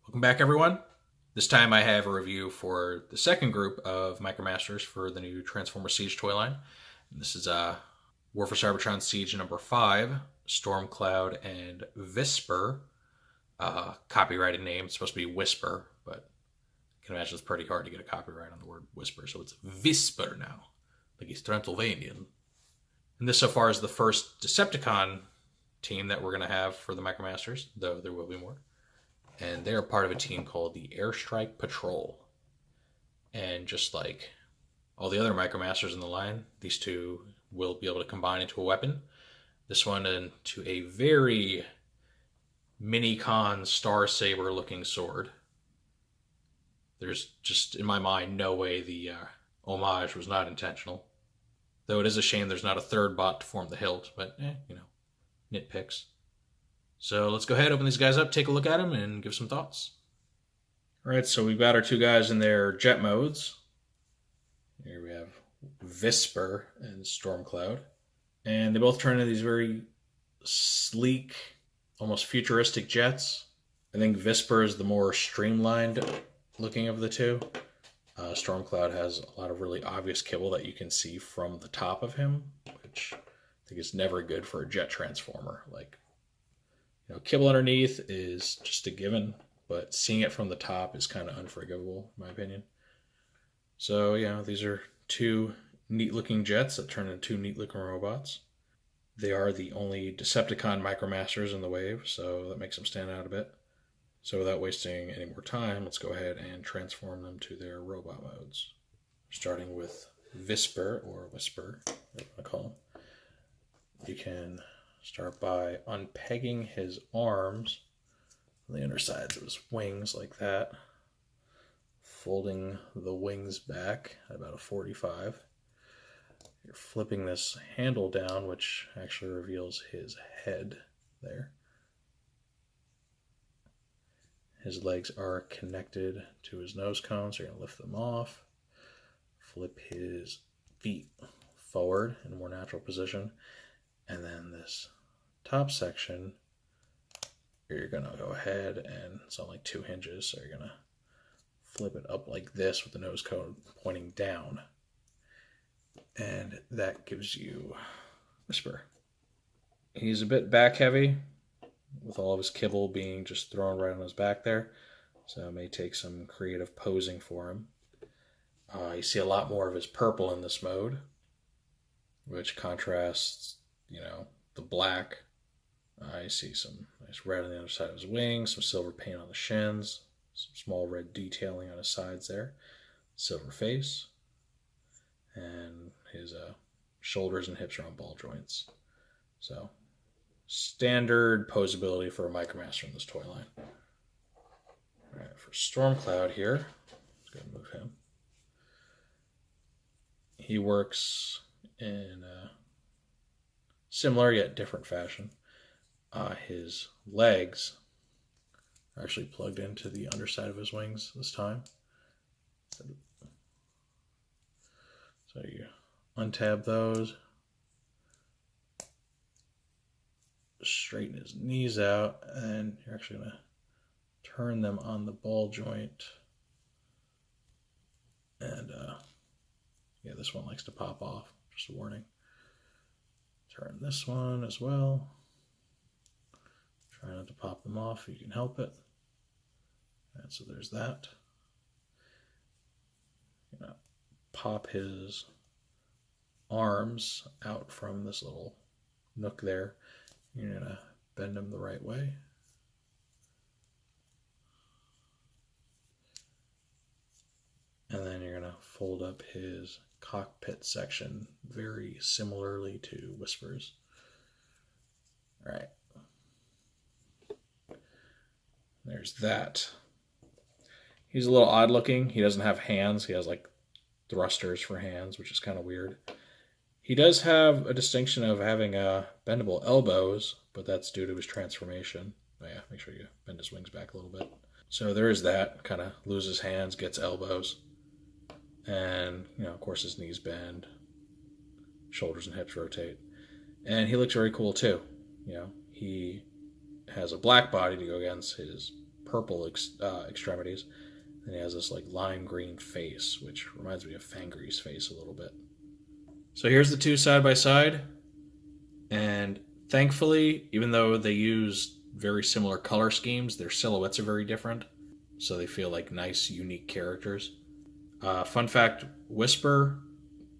Welcome back, everyone. This time I have a review for the second group of Micromasters for the new Transformer Siege toy line. And this is War for Cybertron Siege number 5, Storm, Cloud, and Visper. Copyrighted name. It's supposed to be Whisper, but I can imagine it's pretty hard to get a copyright on the word Whisper, so it's Visper now, like he's Transylvanian. And this so far is the first Decepticon team that we're going to have for the Micromasters, though there will be more. And they're part of a team called the Airstrike Patrol. And just like all the other Micromasters in the line, these two will be able to combine into a weapon. This one into a very Mini-Con Star Saber looking sword. There's just, in my mind, no way the homage was not intentional. Though it is a shame there's not a third bot to form the hilt, but nitpicks. So let's go ahead, open these guys up, take a look at them, and give some thoughts. All right, so we've got our two guys in their jet modes. Here we have Visper and Stormcloud. And they both turn into these very sleek, almost futuristic jets. I think Visper is the more streamlined looking of the two. Stormcloud has a lot of really obvious kibble that you can see from the top of him, which I think is never good for a jet transformer. Kibble underneath is just a given, but seeing it from the top is kind of unforgivable, in my opinion. So, these are two neat-looking jets that turn into two neat-looking robots. They are the only Decepticon Micromasters in the wave, so that makes them stand out a bit. So without wasting any more time, let's go ahead and transform them to their robot modes. Starting with Visper, or Whisper, whatever you want to call him. You can start by unpegging his arms on the undersides of his wings like that, folding the wings back at about a 45. You're flipping this handle down, which actually reveals his head there. His legs are connected to his nose cone, so you're going to lift them off, flip his feet forward in a more natural position, and then this top section, you're going to go ahead and it's on like 2 hinges, so you're going to flip it up like this with the nose cone pointing down. And that gives you Whisper. He's a bit back heavy, with all of his kibble being just thrown right on his back there. So it may take some creative posing for him. You see a lot more of his purple in this mode, which contrasts, the black. I see some nice red on the other side of his wings, some silver paint on the shins, some small red detailing on his sides there, silver face, and his shoulders and hips are on ball joints. So, standard posability for a Micromaster in this toy line. All right, for Stormcloud here, let's go ahead and move him. He works in a similar yet different fashion. His legs are actually plugged into the underside of his wings this time. So you untab those, straighten his knees out, and you're actually going to turn them on the ball joint. And this one likes to pop off, just a warning. Turn this one as well. Try not to pop them off if you can help it. And so there's that. Pop his arms out from this little nook there. You're going to bend them the right way. And then you're going to fold up his cockpit section very similarly to Whisper's. All right. There's that. He's a little odd looking. He doesn't have hands. He has like thrusters for hands, which is kind of weird. He does have a distinction of having bendable elbows, but that's due to his transformation. But yeah, make sure you bend his wings back a little bit. So there is that. Kind of loses hands, gets elbows. And, of course his knees bend, shoulders and hips rotate. And he looks very cool too. He has a black body to go against his purple extremities. And he has this like lime green face, which reminds me of Fangre's face a little bit. So here's the two side by side. And thankfully, even though they use very similar color schemes, their silhouettes are very different. So they feel like nice, unique characters. Fun fact, Visper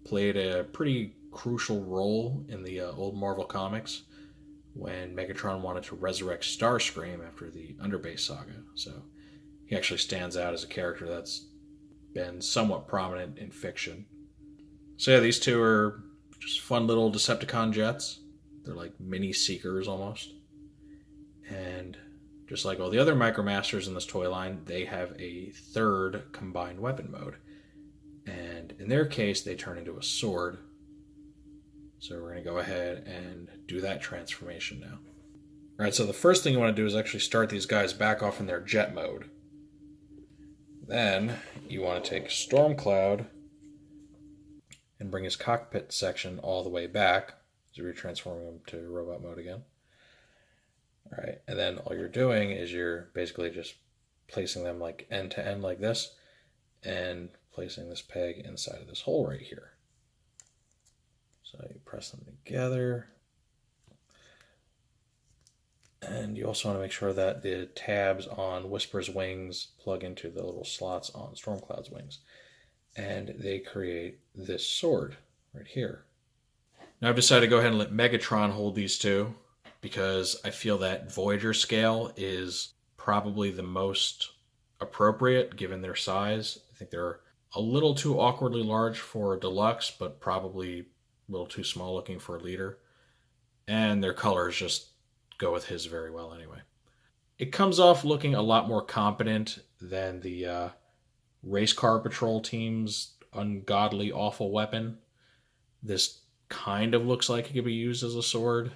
played a pretty crucial role in the old Marvel comics when Megatron wanted to resurrect Starscream after the Underbase saga. So he actually stands out as a character that's been somewhat prominent in fiction. So yeah, these two are just fun little Decepticon jets. They're like mini Seekers almost. And just like all the other Micromasters in this toy line, they have a third combined weapon mode. And in their case, they turn into a sword. So we're going to go ahead and do that transformation now. All right, so the first thing you want to do is actually start these guys back off in their jet mode. Then you want to take Stormcloud and bring his cockpit section all the way back. So you're transforming him to robot mode again. All right, and then all you're doing is you're basically just placing them like end to end like this and placing this peg inside of this hole right here. So you press them together. And you also want to make sure that the tabs on Visper's wings plug into the little slots on Stormcloud's wings. And they create this sword right here. Now I've decided to go ahead and let Megatron hold these two because I feel that Voyager scale is probably the most appropriate given their size. I think they're a little too awkwardly large for a deluxe, but probably a little too small looking for a leader. And their colors just go with his very well anyway. It comes off looking a lot more competent than the Race Car Patrol team's ungodly awful weapon. This kind of looks like it could be used as a sword.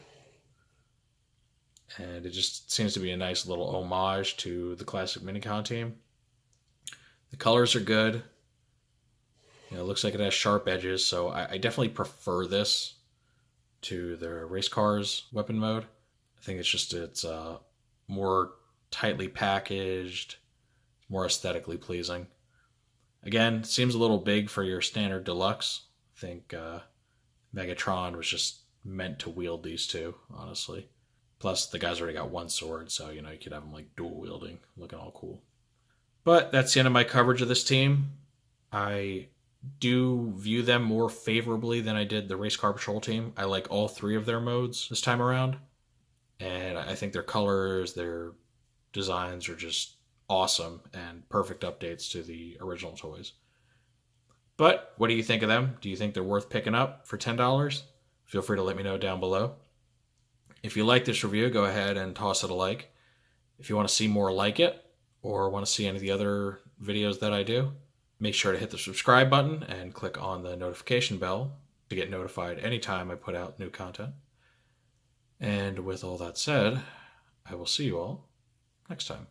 And it just seems to be a nice little homage to the classic Minicon team. The colors are good. You know, it looks like it has sharp edges, so I definitely prefer this to the Race Cars weapon mode. I think it's more tightly packaged, more aesthetically pleasing. Again, seems a little big for your standard deluxe. I think Megatron was just meant to wield these two, honestly. Plus, the guy's already got one sword, so you could have them like dual wielding, looking all cool. But that's the end of my coverage of this team. I do view them more favorably than I did the Race Car Patrol team. I like all three of their modes this time around. And I think their colors, their designs are just awesome and perfect updates to the original toys. But what do you think of them? Do you think they're worth picking up for $10? Feel free to let me know down below. If you like this review, go ahead and toss it a like. If you want to see more like it or want to see any of the other videos that I do, make sure to hit the subscribe button and click on the notification bell to get notified anytime I put out new content. And with all that said, I will see you all next time.